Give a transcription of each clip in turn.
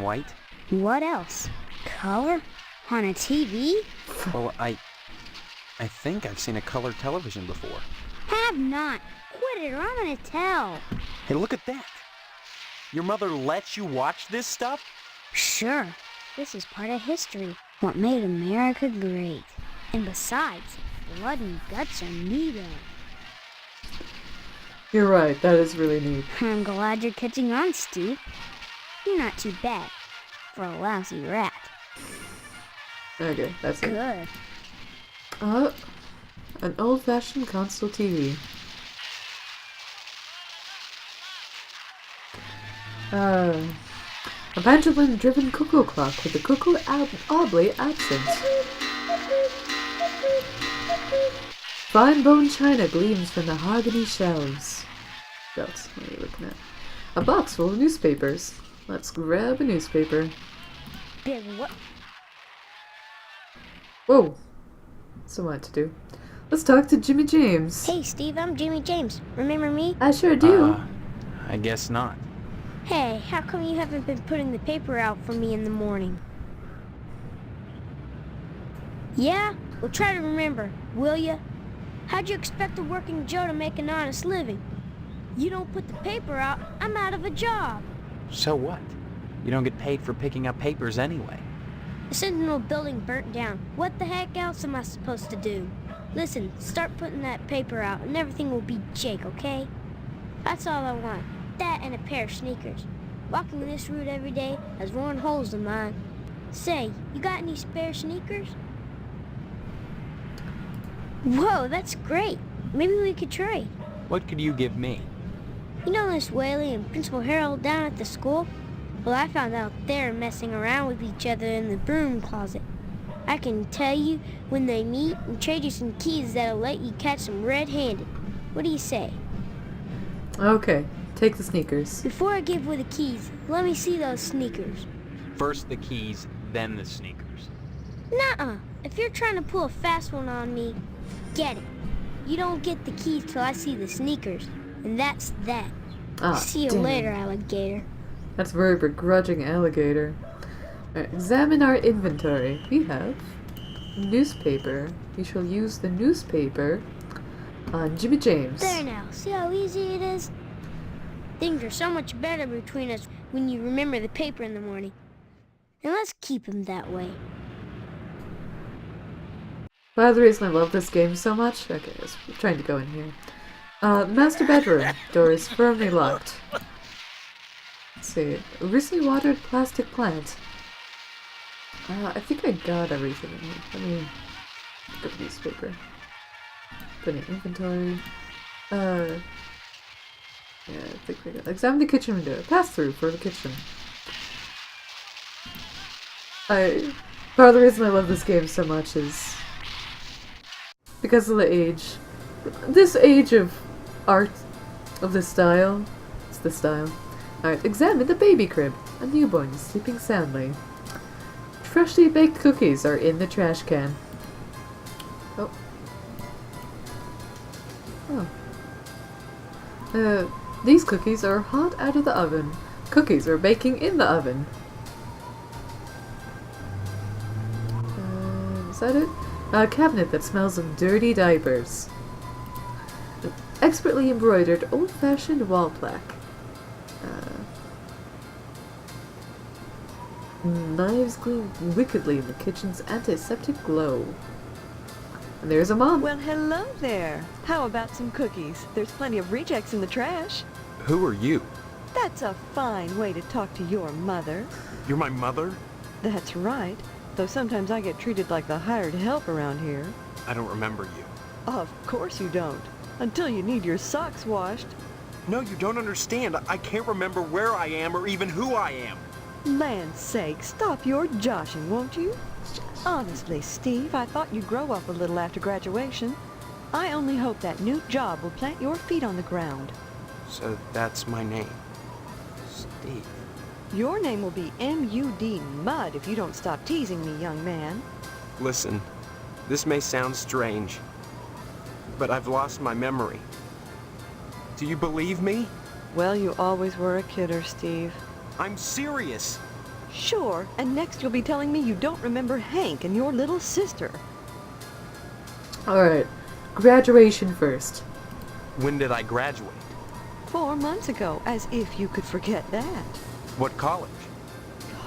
and white. What else? Color? On a TV? Well, I think I've seen a color television before. Have not. Quit it or I'm gonna tell. Hey, look at that. Your mother lets you watch this stuff? Sure. This is part of history. What made America great. And besides, blood and guts are needed. You're right, that is really neat. I'm glad you're catching on, Steve. You're not too bad for a lousy rat. Okay, that's it. Good. An old-fashioned console TV. A pendulum-driven cuckoo clock with the cuckoo oddly absent. Fine bone china gleams from the mahogany shelves. What else? What are you looking at? A box full of newspapers. Let's grab a newspaper. Big what? Whoa. So what to do? Let's talk to Jimmy James. Hey, Steve, I'm Jimmy James. Remember me? I sure do. I guess not. Hey, how come you haven't been putting the paper out for me in the morning? Yeah? Well, try to remember, will ya? How'd you expect a working Joe to make an honest living? You don't put the paper out, I'm out of a job. So what? You don't get paid for picking up papers anyway. The Sentinel building burnt down. What the heck else am I supposed to do? Listen, start putting that paper out and everything will be Jake, okay? That's all I want. That and a pair of sneakers. Walking this route every day has worn holes in mine. Say, you got any spare sneakers? Whoa, that's great. Maybe we could trade. What could you give me? You know Miss Whaley and Principal Harold down at the school? Well, I found out they're messing around with each other in the broom closet. I can tell you when they meet and trade you some keys that'll let you catch them red-handed. What do you say? Okay, take the sneakers. Before I give away the keys, let me see those sneakers. First the keys, then the sneakers. Nuh-uh. If you're trying to pull a fast one on me, get it. You don't get the keys till I see the sneakers. And that's that. Ah, See you damn. later, alligator. That's a very begrudging alligator. Alright, examine our inventory. We have newspaper. We shall use the newspaper on Jimmy James. There now. See how easy it is? Things are so much better between us when you remember the paper in the morning. And let's keep them that way. Part of the reason I love this game so much... Okay, I was trying to go in here. Master bedroom. Door is firmly locked. Let's see. A recently watered plastic plant. I think I got everything in here. Let me look at the newspaper. Put in inventory. Yeah, I think we got. Examine the kitchen window. Pass through for the kitchen. Part of the reason I love this game so much is because of the age. This age of art of this style. It's the style. Alright, examine the baby crib. A newborn is sleeping soundly. Freshly baked cookies are in the trash can. Oh. These cookies are hot out of the oven. Cookies are baking in the oven. Is that it? A cabinet that smells of dirty diapers. An expertly embroidered old-fashioned wall plaque. Knives gleam wickedly in the kitchen's antiseptic glow. And there's a mom. Well, hello there. How about some cookies? There's plenty of rejects in the trash. Who are you? That's a fine way to talk to your mother. You're my mother? That's right. Though sometimes I get treated like the hired help around here. I don't remember you. Of course you don't. Until you need your socks washed. No, you don't understand. I can't remember where I am or even who I am. Land's sake, stop your joshing, won't you? Honestly, Steve, I thought you'd grow up a little after graduation. I only hope that new job will plant your feet on the ground. So that's my name. Steve. Your name will be M.U.D. Mud if you don't stop teasing me, young man. Listen, this may sound strange, but I've lost my memory. Do you believe me? Well, you always were a kidder, Steve. I'm serious. Sure, and next you'll be telling me you don't remember Hank and your little sister. Alright, graduation first. When did I graduate? 4 months ago, as if you could forget that. What college?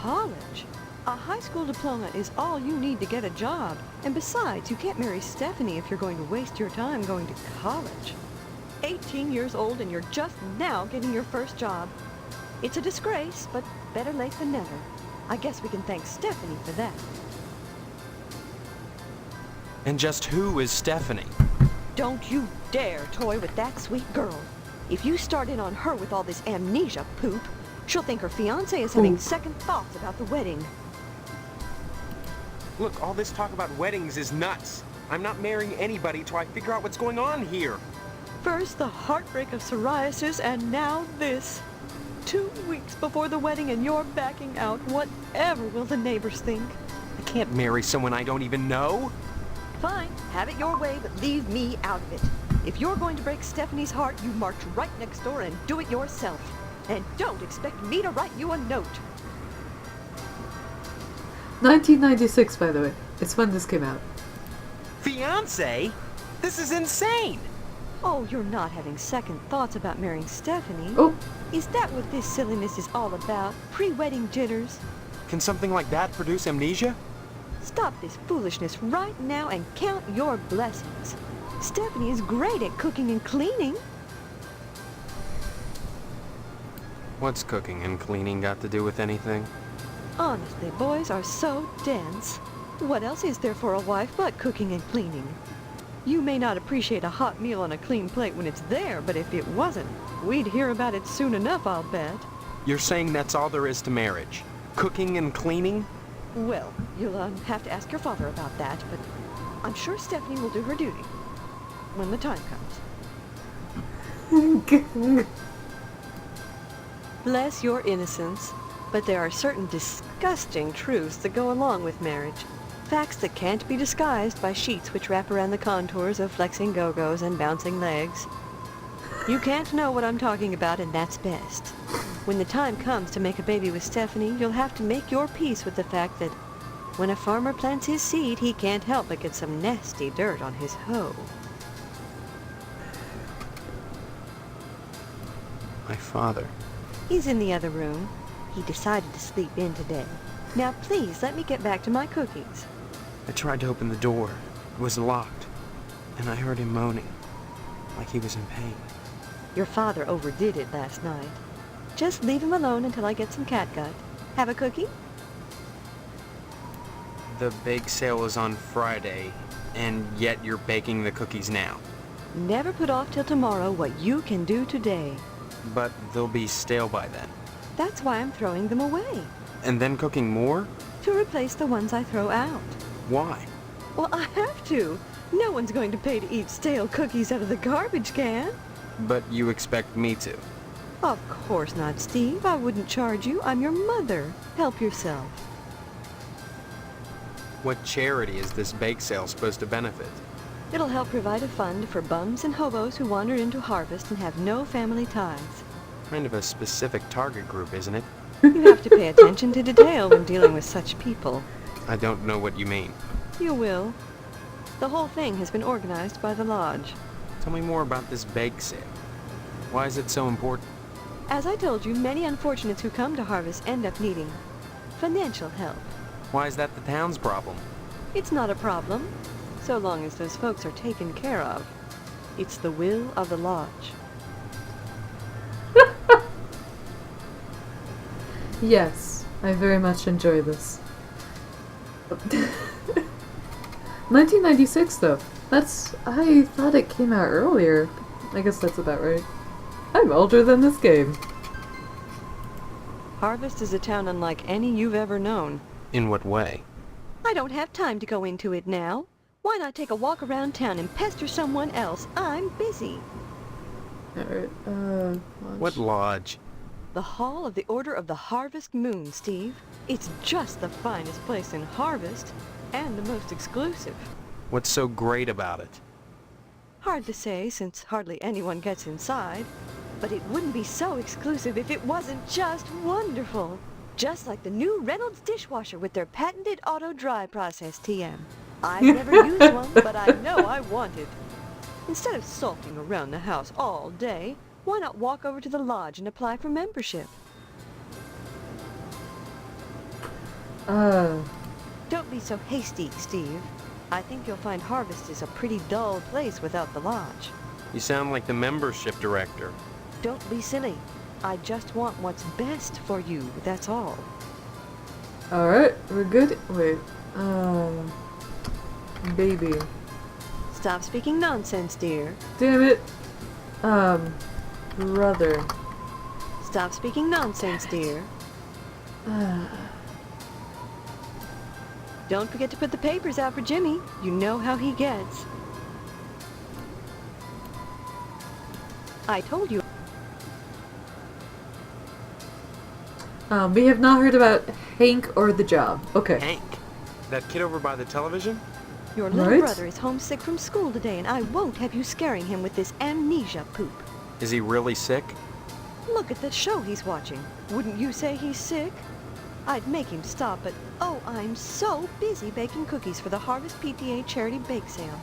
College? A high school diploma is all you need to get a job. And besides, you can't marry Stephanie if you're going to waste your time going to college. 18 years old and you're just now getting your first job. It's a disgrace, but better late than never. I guess we can thank Stephanie for that. And just who is Stephanie? Don't you dare toy with that sweet girl. If you start in on her with all this amnesia poop, she'll think her fiancé is having second thoughts about the wedding. Look, all this talk about weddings is nuts. I'm not marrying anybody till I figure out what's going on here. First the heartbreak of psoriasis, and now this. 2 weeks before the wedding and you're backing out. Whatever will the neighbors think? I can't marry someone I don't even know. Fine, have it your way, but leave me out of it. If you're going to break Stephanie's heart, you march right next door and do it yourself. And don't expect me to write you a note. 1996, by the way. It's when this came out. Fiancé? This is insane. Oh, you're not having second thoughts about marrying Stephanie? Oh, Is that what this silliness is all about? Pre-wedding jitters? Can something like that produce amnesia? Stop this foolishness right now and count your blessings. Stephanie is great at cooking and cleaning. What's cooking and cleaning got to do with anything? Honestly, boys are so dense. What else is there for a wife but cooking and cleaning? You may not appreciate a hot meal on a clean plate when it's there, but if it wasn't, we'd hear about it soon enough, I'll bet. You're saying that's all there is to marriage? Cooking and cleaning? Well, you'll have to ask your father about that, but I'm sure Stephanie will do her duty when the time comes. Bless your innocence, but there are certain disgusting truths that go along with marriage. Facts that can't be disguised by sheets which wrap around the contours of flexing go-go's and bouncing legs. You can't know what I'm talking about, and that's best. When the time comes to make a baby with Stephanie, you'll have to make your peace with the fact that when a farmer plants his seed, he can't help but get some nasty dirt on his hoe. My father. He's in the other room. He decided to sleep in today. Now please, let me get back to my cookies. I tried to open the door. It was locked. And I heard him moaning, like he was in pain. Your father overdid it last night. Just leave him alone until I get some catgut. Have a cookie? The bake sale is on Friday, and yet you're baking the cookies now. Never put off till tomorrow what you can do today. But they'll be stale by then. That's why I'm throwing them away. And then cooking more? To replace the ones I throw out. Why? Well, I have to. No one's going to pay to eat stale cookies out of the garbage can. But you expect me to. Of course not, Steve. I wouldn't charge you. I'm your mother. Help yourself. What charity is this bake sale supposed to benefit? It'll help provide a fund for bums and hobos who wander into harvest and have no family ties. Kind of a specific target group, isn't it? You have to pay attention to detail when dealing with such people. I don't know what you mean. You will. The whole thing has been organized by the lodge. Tell me more about this bake sale. Why is it so important? As I told you, many unfortunates who come to harvest end up needing financial help. Why is that the town's problem? It's not a problem, so long as those folks are taken care of. It's the will of the lodge. yes. I very much enjoy this. 1996, though. I thought it came out earlier. I guess that's about right. I'm older than this game. Harvest is a town unlike any you've ever known. In what way? I don't have time to go into it now. Why not take a walk around town and pester someone else? I'm busy. Alright, What lodge? The Hall of the Order of the Harvest Moon, Steve. It's just the finest place in Harvest, and the most exclusive. What's so great about it? Hard to say, since hardly anyone gets inside. But it wouldn't be so exclusive if it wasn't just wonderful. Just like the new Reynolds dishwasher with their patented auto-dry process, TM. I've never used one, but I know I want it. Instead of sulking around the house all day, why not walk over to the lodge and apply for membership? Don't be so hasty, Steve. I think you'll find Harvest is a pretty dull place without the lodge. You sound like the membership director. Don't be silly. I just want what's best for you, that's all. Alright, we're good. Wait. Baby. Stop speaking nonsense, dear. Damn it. Brother. Stop speaking nonsense, dear. Don't forget to put the papers out for Jimmy. You know how he gets. I told you. We have not heard about Hank or the job. Okay. Hank? That kid over by the television? Your little Right. brother is homesick from school today, and I won't have you scaring him with this amnesia poop. Is he really sick? Look at the show he's watching. Wouldn't you say he's sick? I'd make him stop, but oh, I'm so busy baking cookies for the Harvest PTA charity bake sale.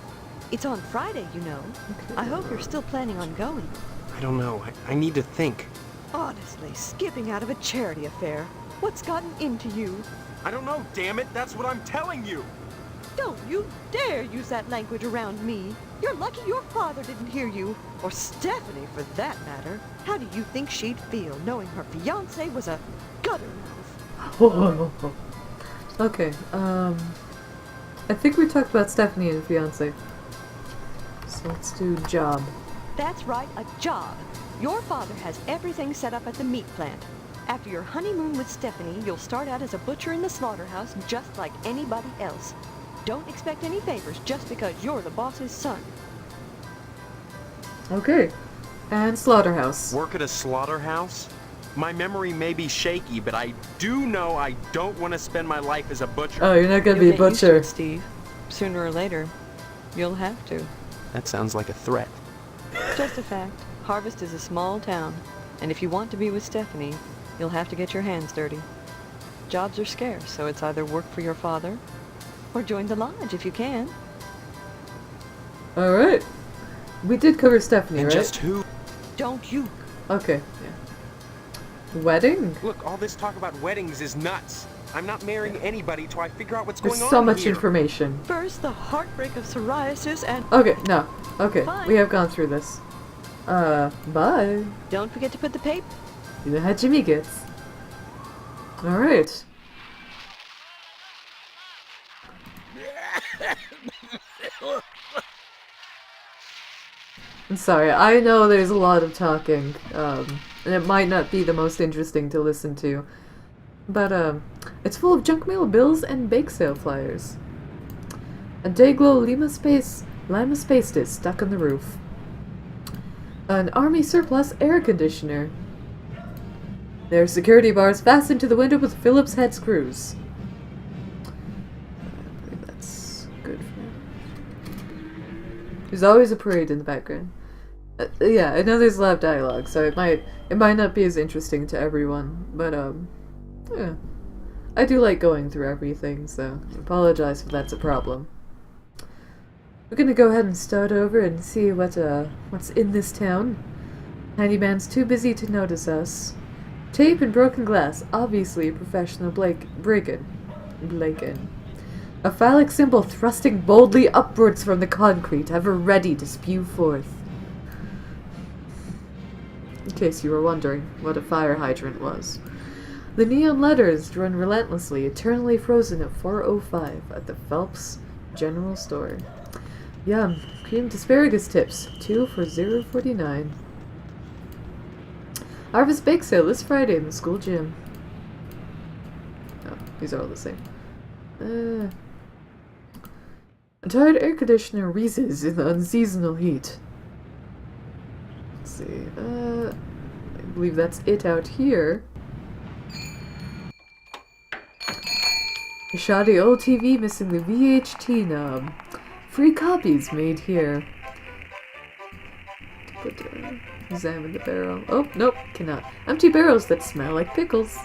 It's on Friday, you know. Okay. I hope you're still planning on going. I don't know. I need to think. Honestly, skipping out of a charity affair. What's gotten into you? I don't know, damn it. That's what I'm telling you. Don't you dare use that language around me. You're lucky your father didn't hear you. Or Stephanie, for that matter. How do you think she'd feel knowing her fiance was a gutter mouth? Okay, I think we talked about Stephanie and fiance. So let's do job. That's right, a job. Your father has everything set up at the meat plant. After your honeymoon with Stephanie, you'll start out as a butcher in the slaughterhouse just like anybody else. Don't expect any favors just because you're the boss's son. Okay. And slaughterhouse. Work at a slaughterhouse? My memory may be shaky, but I do know I don't want to spend my life as a butcher. Oh, you're not gonna You'll be a get used to butcher. it, Steve. Sooner or later, you'll have to. That sounds like a threat. Just a fact. Harvest is a small town, and if you want to be with Stephanie, you'll have to get your hands dirty. Jobs are scarce, so it's either work for your father, or join the lodge if you can. Alright. We did cover Stephanie, And right? just who? Don't you? Okay, yeah. Wedding? Look, all this talk about weddings is nuts. I'm not marrying anybody till I figure out what's going There's on so much here. information. First, the heartbreak of psoriasis, and Okay, no. Okay, Bye. we have gone through this. Bye. don't forget to put the paper. You know how Jimmy gets. Alright. I'm sorry, I know there's a lot of talking, and it might not be the most interesting to listen to. But, it's full of junk mail bills and bake sale flyers. A Dayglow Lima Space Disc stuck on the roof. An army surplus air conditioner. There are security bars fastened to the window with Phillips head screws. I believe that's good for... There's always a parade in the background. Yeah, I know there's a lot of dialogue, so it might not be as interesting to everyone, but yeah. I do like going through everything, so I apologize if that's a problem. We're gonna go ahead and start over and see what's in this town. Handyman's too busy to notice us. Tape and broken glass, obviously a professional break-in. A phallic symbol thrusting boldly upwards from the concrete, ever ready to spew forth. In case you were wondering what a fire hydrant was. The neon letters run relentlessly, eternally frozen at 4:05 at the Phelps General Store. Yum. Creamed asparagus tips. 2 for $0.49. Harvest bake sale this Friday in the school gym. Oh, these are all the same. A tired air conditioner wheezes in the unseasonal heat. Let's see. I believe that's it out here. A shoddy old TV missing the VHT knob. Free copies made here. Examine the barrel. Oh, nope, cannot. Empty barrels that smell like pickles.